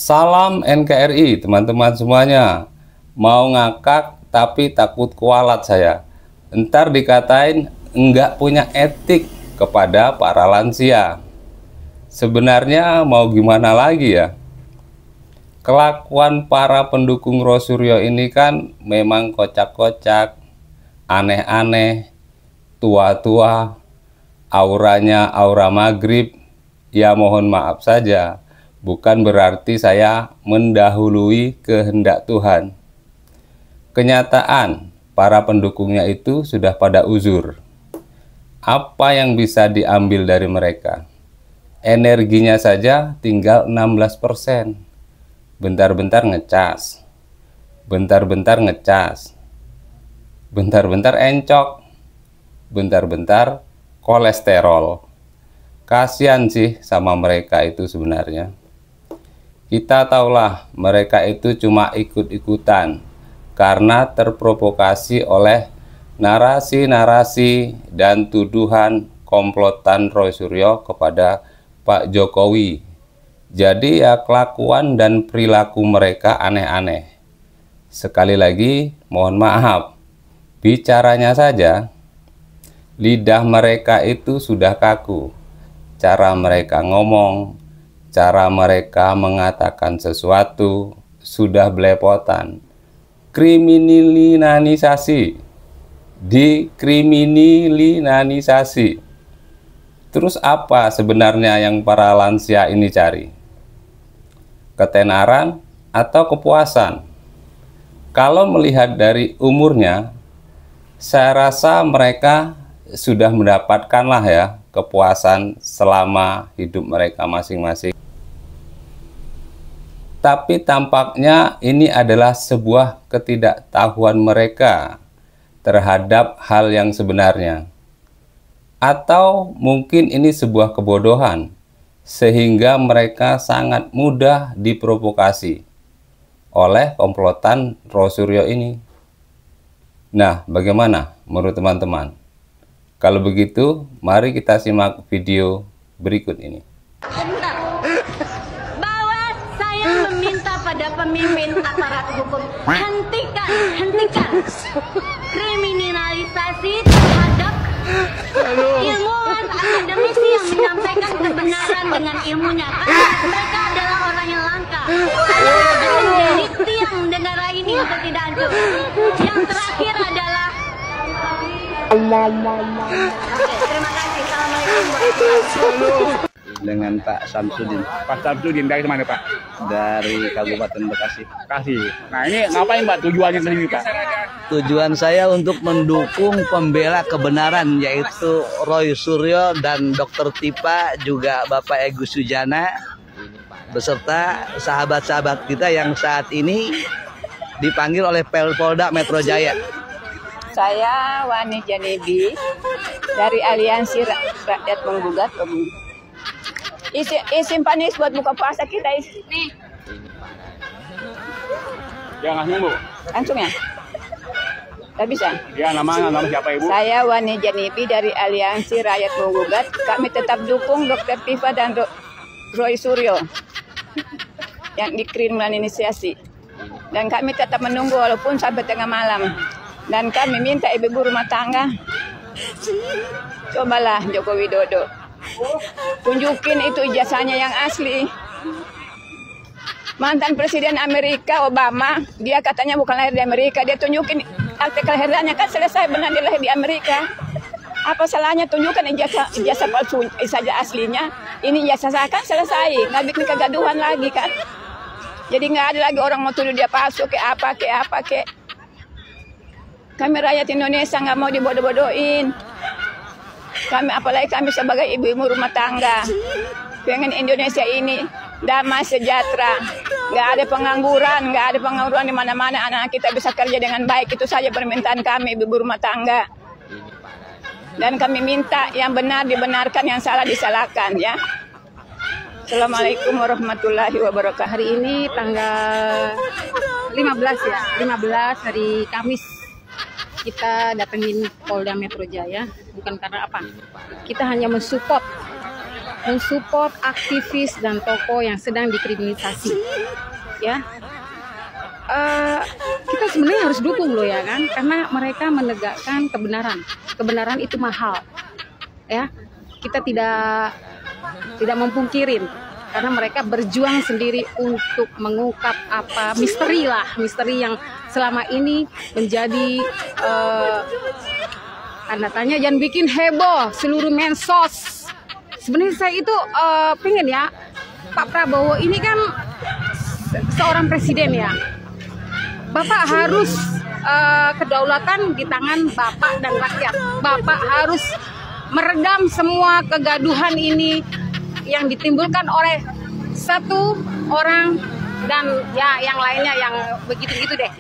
Salam NKRI teman-teman semuanya. Mau ngakak tapi takut kualat saya. Entar dikatain enggak punya etik kepada para lansia. Sebenarnya mau gimana lagi ya? Kelakuan para pendukung Rosuryo ini kan memang kocak-kocak, aneh-aneh, tua-tua, auranya aura maghrib. Ya mohon maaf saja, bukan berarti saya mendahului kehendak Tuhan. Kenyataan, para pendukungnya itu sudah pada uzur. Apa yang bisa diambil dari mereka? Energinya saja tinggal 16%. Bentar-bentar ngecas, bentar-bentar ngecas, bentar-bentar encok, bentar-bentar kolesterol. Kasihan sih sama mereka itu sebenarnya. Kita tahulah mereka itu cuma ikut-ikutan karena terprovokasi oleh narasi-narasi dan tuduhan komplotan Rosuryo kepada Pak Jokowi. Jadi ya kelakuan dan perilaku mereka aneh-aneh. Sekali lagi mohon maaf, bicaranya saja lidah mereka itu sudah kaku. Cara mereka ngomong, cara mereka mengatakan sesuatu sudah belepotan. Kriminalisasi, dikriminalisasi. Terus apa sebenarnya yang para lansia ini cari? Ketenaran atau kepuasan? Kalau melihat dari umurnya, saya rasa mereka sudah mendapatkanlah ya kepuasan selama hidup mereka masing-masing. Tapi tampaknya ini adalah sebuah ketidaktahuan mereka terhadap hal yang sebenarnya. Atau mungkin ini sebuah kebodohan, sehingga mereka sangat mudah diprovokasi oleh komplotan Rosuryo ini. Nah, bagaimana menurut teman-teman? Kalau begitu, mari kita simak video berikut ini. Bahwa saya meminta pada pemimpin aparat hukum, hentikan kriminalisasi terhadap ilmuwan akademisi yang menyampaikan kebenaran dengan ilmunya. Karena mereka adalah orang yang langka. Menjadi tiang negara ini untuk tidak hancur. Yang terakhir adalah terima kasih. Assalamualaikum. Dengan Pak Samsudin. Pak Samsudin dari mana Pak? Dari Kabupaten Bekasi. Bekasi. Nah ini ngapain Pak tujuannya ke sini Pak? Tujuan saya untuk mendukung pembela kebenaran yaitu Roy Suryo dan Dr. Tipa juga Bapak Agus Sujana beserta sahabat-sahabat kita yang saat ini dipanggil oleh Polda Metro Jaya. Saya Wani Janebi dari Aliansi Rakyat Menggugat. Simpanis buat buka puasa kita. Nih. Ya langsung Bu. Langsung ya? Gak bisa? Ya nama siapa Ibu? Saya Wani Janebi dari Aliansi Rakyat Menggugat. Kami tetap dukung Dr. Tifa dan Roy Suryo yang dikriminalisasi. Dan kami tetap menunggu walaupun sampai tengah malam. Dan kami minta ibu-ibu rumah tangga, cobalah Joko Widodo tunjukin itu ijazahnya yang asli. Mantan Presiden Amerika Obama, dia katanya bukan lahir di Amerika, dia tunjukin akte kelahirannya kan selesai benar dia lahir di Amerika. Apa salahnya tunjukkan ijazah palsu saja aslinya. Ini ijazah saya kan selesai, nggak bikin kegaduhan lagi kan. Jadi nggak ada lagi orang mau tuduh dia palsu ke apa. Kami rakyat Indonesia nggak mau dibodoh-bodohin. Apalagi kami sebagai ibu-ibu rumah tangga, pengen Indonesia ini damai sejahtera, nggak ada pengangguran di mana-mana. Anak kita bisa kerja dengan baik, itu saja permintaan kami ibu-ibu rumah tangga. Dan kami minta yang benar dibenarkan, yang salah disalahkan ya. Assalamualaikum warahmatullahi wabarakatuh. Hari ini tanggal 15 ya, 15 hari Kamis. Kita datengin Polda Metro Jaya bukan karena apa, kita hanya mensupport mensupport aktivis dan tokoh yang sedang dikriminalisasi. Ya, kita sebenarnya harus dukung loh ya kan, karena mereka menegakkan kebenaran. Kebenaran itu mahal, ya. Kita tidak mempungkirin, karena mereka berjuang sendiri untuk mengungkap apa misteri yang selama ini menjadi tanda tanya dan bikin heboh seluruh medsos. Sebenarnya saya itu pengen ya, Pak Prabowo ini kan seorang presiden ya. Bapak harus kedaulatan di tangan Bapak dan rakyat. Bapak harus meredam semua kegaduhan ini yang ditimbulkan oleh satu orang dan ya yang lainnya yang begitu-gitu deh.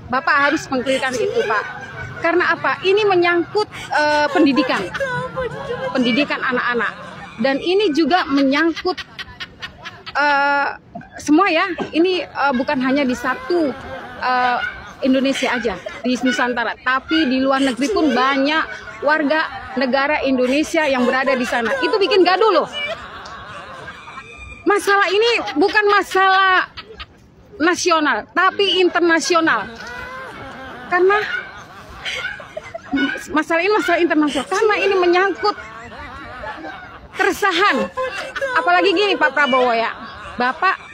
Bapak harus mengklirkan itu, Pak. Karena apa? Ini menyangkut pendidikan anak-anak, dan ini juga menyangkut semua ya. Ini bukan hanya di satu Indonesia aja, di Nusantara, tapi di luar negeri pun banyak warga negara Indonesia yang berada di sana. Itu bikin gaduh loh. Masalah ini bukan masalah nasional, tapi internasional. Karena masalah ini masalah internasional, karena ini menyangkut keresahan. Apalagi gini Pak Prabowo ya, Bapak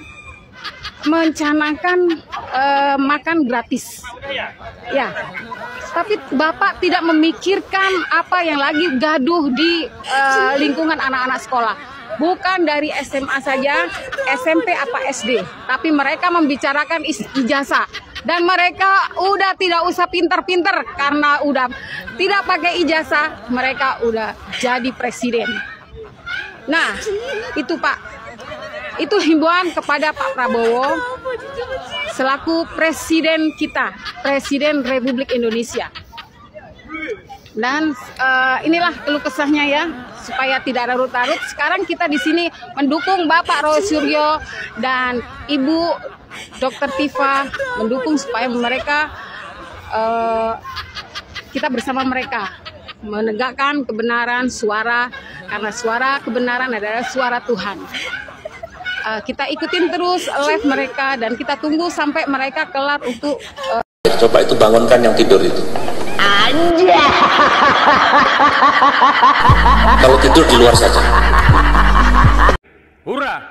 mencanangkan makan gratis, ya. Tapi Bapak tidak memikirkan apa yang lagi gaduh di lingkungan anak-anak sekolah. Bukan dari SMA saja, SMP apa SD, tapi mereka membicarakan ijazah. Dan mereka udah tidak usah pinter-pinter, karena udah tidak pakai ijazah, mereka udah jadi presiden. Nah, itu Pak, itu himbauan kepada Pak Prabowo selaku presiden kita, Presiden Republik Indonesia. Dan inilah keluh kesahnya ya, supaya tidak larut-larut. Sekarang kita di sini mendukung Bapak Roy Suryo dan Ibu Dr. Tifa, mendukung supaya mereka, kita bersama mereka menegakkan kebenaran suara, karena suara kebenaran adalah suara Tuhan. Kita ikutin terus live mereka, dan kita tunggu sampai mereka kelar untuk coba itu bangunkan yang tidur itu. Anja. Kalau tidur di luar saja. Hurrah!